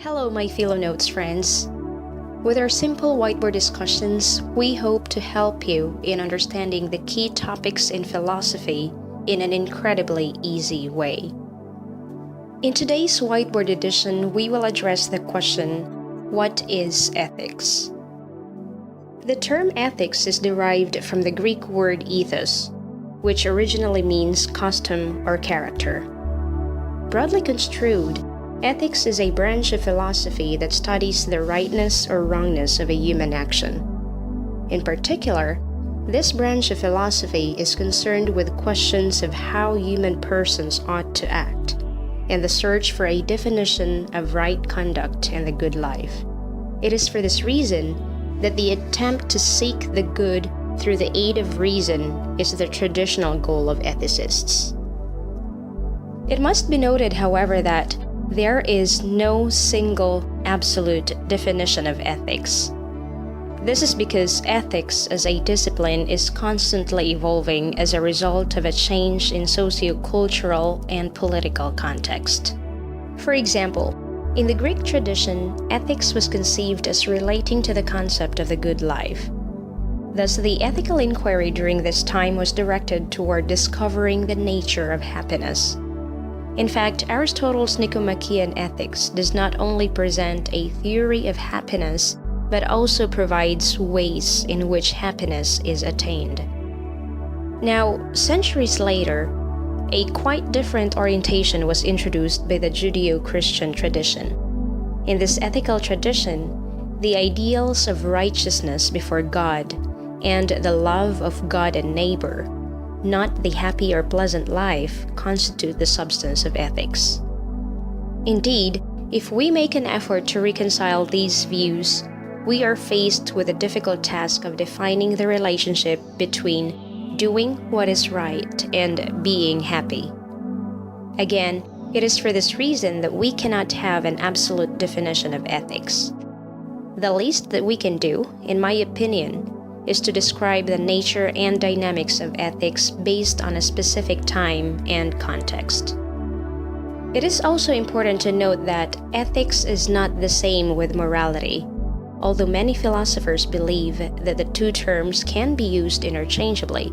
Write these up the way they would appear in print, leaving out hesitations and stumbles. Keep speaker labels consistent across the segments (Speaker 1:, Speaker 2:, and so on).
Speaker 1: Hello, my fellow notes friends. With our simple whiteboard discussions, we hope to help you in understanding the key topics in philosophy in an incredibly easy way. In today's whiteboard edition, we will address the question, what is ethics? The term ethics is derived from the Greek word ethos, which originally means custom or character. Broadly construed, ethics is a branch of philosophy that studies the rightness or wrongness of a human action. In particular, this branch of philosophy is concerned with questions of how human persons ought to act, and the search for a definition of right conduct and the good life. It is for this reason that the attempt to seek the good through the aid of reason is the traditional goal of ethicists. It must be noted, however, that there is no single absolute definition of ethics. This is because ethics as a discipline is constantly evolving as a result of a change in socio-cultural and political context. For example, in the Greek tradition, ethics was conceived as relating to the concept of the good life. Thus, the ethical inquiry during this time was directed toward discovering the nature of happiness. In fact, Aristotle's Nicomachean Ethics does not only present a theory of happiness, but also provides ways in which happiness is attained. Now, centuries later, a quite different orientation was introduced by the Judeo-Christian tradition. In this ethical tradition, the ideals of righteousness before God and the love of God and neighbor, not the happy or pleasant life, constitute the substance of ethics. Indeed, if we make an effort to reconcile these views, we are faced with the difficult task of defining the relationship between doing what is right and being happy. Again, it is for this reason that we cannot have an absolute definition of ethics. The least that we can do, in my opinion, is to describe the nature and dynamics of ethics based on a specific time and context. It is also important to note that ethics is not the same with morality, although many philosophers believe that the two terms can be used interchangeably.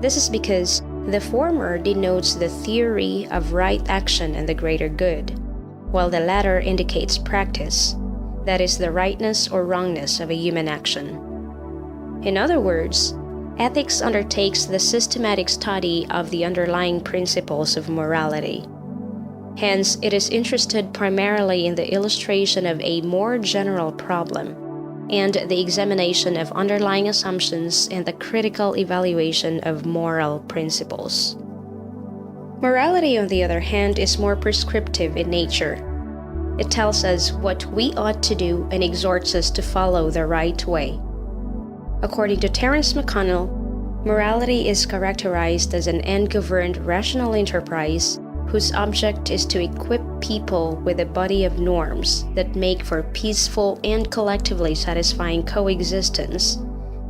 Speaker 1: This is because the former denotes the theory of right action and the greater good, while the latter indicates practice, that is, the rightness or wrongness of a human action. In other words, ethics undertakes the systematic study of the underlying principles of morality. Hence, it is interested primarily in the illustration of a more general problem and the examination of underlying assumptions and the critical evaluation of moral principles. Morality, on the other hand, is more prescriptive in nature. It tells us what we ought to do and exhorts us to follow the right way. According to Terence McConnell, morality is characterized as an end-governed rational enterprise whose object is to equip people with a body of norms that make for peaceful and collectively satisfying coexistence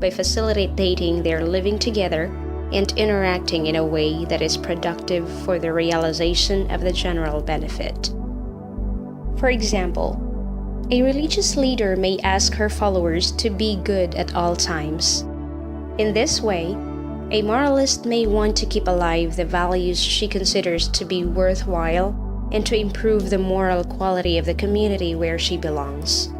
Speaker 1: by facilitating their living together and interacting in a way that is productive for the realization of the general benefit. For example, a religious leader may ask her followers to be good at all times. In this way, a moralist may want to keep alive the values she considers to be worthwhile and to improve the moral quality of the community where she belongs.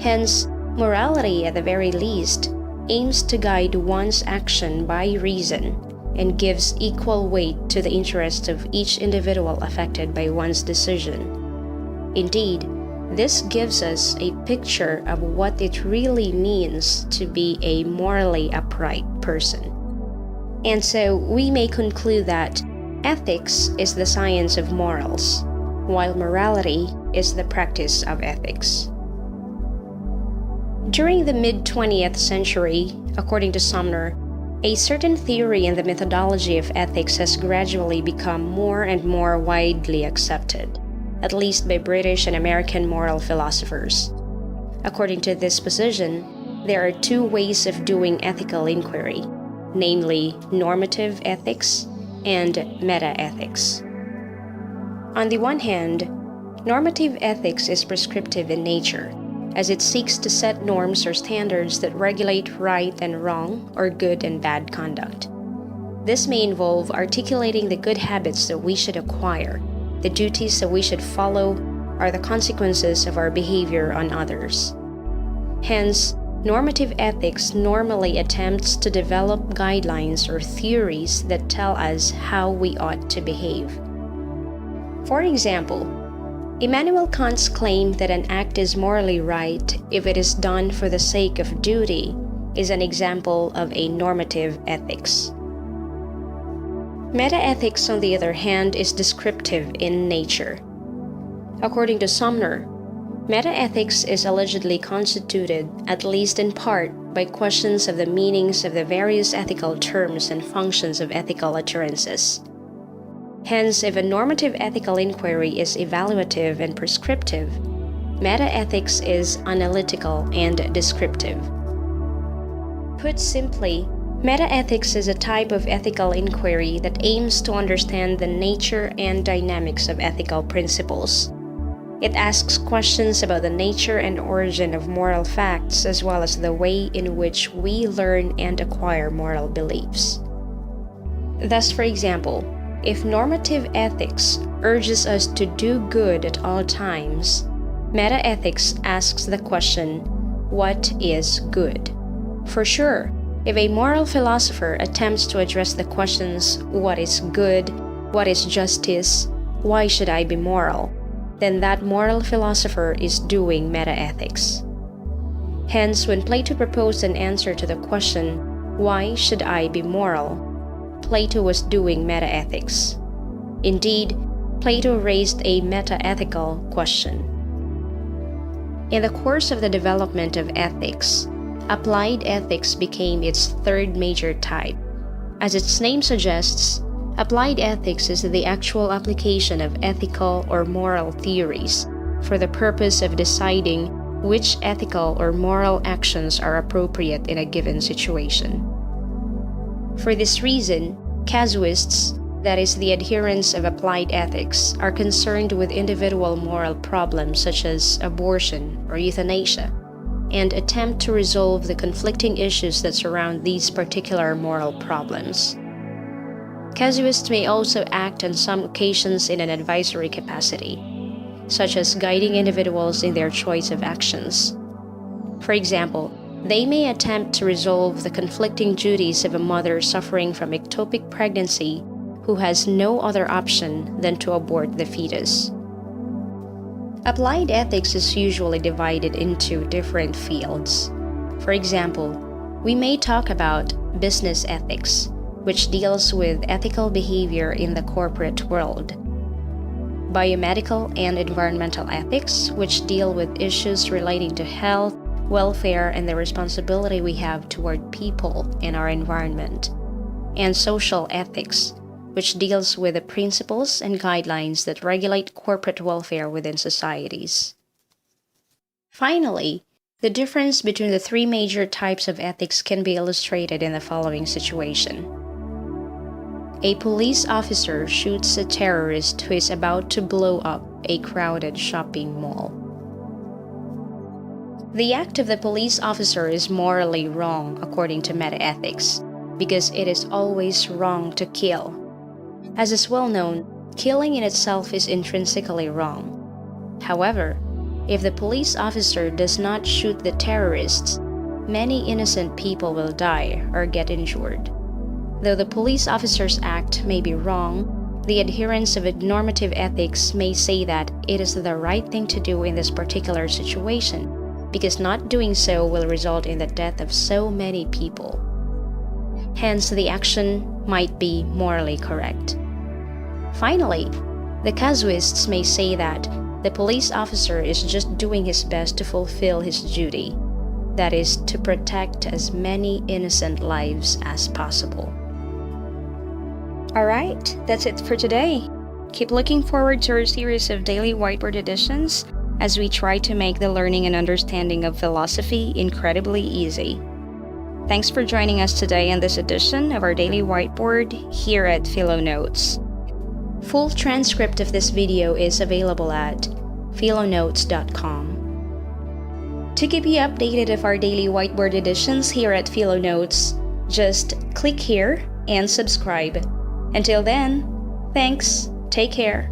Speaker 1: Hence, morality, at the very least, aims to guide one's action by reason and gives equal weight to the interests of each individual affected by one's decision. Indeed, this gives us a picture of what it really means to be a morally upright person. And so we may conclude that ethics is the science of morals, while morality is the practice of ethics. During the mid-20th century, according to Sumner, a certain theory in the methodology of ethics has gradually become more and more widely accepted, at least by British and American moral philosophers. According to this position, there are two ways of doing ethical inquiry, namely normative ethics and meta-ethics. On the one hand, Normative ethics is prescriptive in nature, as it seeks to set norms or standards that regulate right and wrong or good and bad conduct. This may involve articulating the good habits that we should acquire, the duties that we should follow, or the consequences of our behavior on others. Hence, normative ethics normally attempts to develop guidelines or theories that tell us how we ought to behave. For example, Immanuel Kant's claim that an act is morally right if it is done for the sake of duty is an example of a normative ethics. Metaethics, on the other hand, is descriptive in nature. According to Sumner, metaethics is allegedly constituted, at least in part, by questions of the meanings of the various ethical terms and functions of ethical utterances. Hence, if a normative ethical inquiry is evaluative and prescriptive, metaethics is analytical and descriptive. Put simply, metaethics is a type of ethical inquiry that aims to understand the nature and dynamics of ethical principles. It asks questions about the nature and origin of moral facts as well as the way in which we learn and acquire moral beliefs. Thus, for example, if normative ethics urges us to do good at all times, metaethics asks the question, what is good? For sure, if a moral philosopher attempts to address the questions, what is good, what is justice, why should I be moral, then that moral philosopher is doing metaethics. Hence, when Plato proposed an answer to the question, why should I be moral, Plato was doing metaethics. Indeed, Plato raised a metaethical question. In the course of the development of ethics, applied ethics became its third major type. As its name suggests, applied ethics is the actual application of ethical or moral theories for the purpose of deciding which ethical or moral actions are appropriate in a given situation. For this reason, casuists, that is, the adherents of applied ethics, are concerned with individual moral problems such as abortion or euthanasia, and attempt to resolve the conflicting issues that surround these particular moral problems. Casuists may also act on some occasions in an advisory capacity, such as guiding individuals in their choice of actions. For example, they may attempt to resolve the conflicting duties of a mother suffering from ectopic pregnancy who has no other option than to abort the fetus. Applied ethics is usually divided into different fields. For example, we may talk about business ethics, which deals with ethical behavior in the corporate world. Biomedical and environmental ethics, which deal with issues relating to health, welfare, and the responsibility we have toward people and our environment. And social ethics, which deals with the principles and guidelines that regulate corporate welfare within societies. Finally, the difference between the three major types of ethics can be illustrated in the following situation. A police officer shoots a terrorist who is about to blow up a crowded shopping mall. The act of the police officer is morally wrong according to metaethics, because it is always wrong to kill. As is well known, killing in itself is intrinsically wrong. However, if the police officer does not shoot the terrorists, many innocent people will die or get injured. Though the police officer's act may be wrong, the adherents of normative ethics may say that it is the right thing to do in this particular situation, because not doing so will result in the death of so many people. Hence, the action might be morally correct. Finally, the casuists may say that the police officer is just doing his best to fulfill his duty, that is, to protect as many innocent lives as possible. Alright, that's it for today. Keep looking forward to our series of daily whiteboard editions as we try to make the learning and understanding of philosophy incredibly easy. Thanks for joining us today in this edition of our daily whiteboard here at Philo Notes. Full transcript of this video is available at philonotes.com. To keep you updated of our daily whiteboard editions here at Philonotes, just click here and subscribe. Until then, thanks, take care.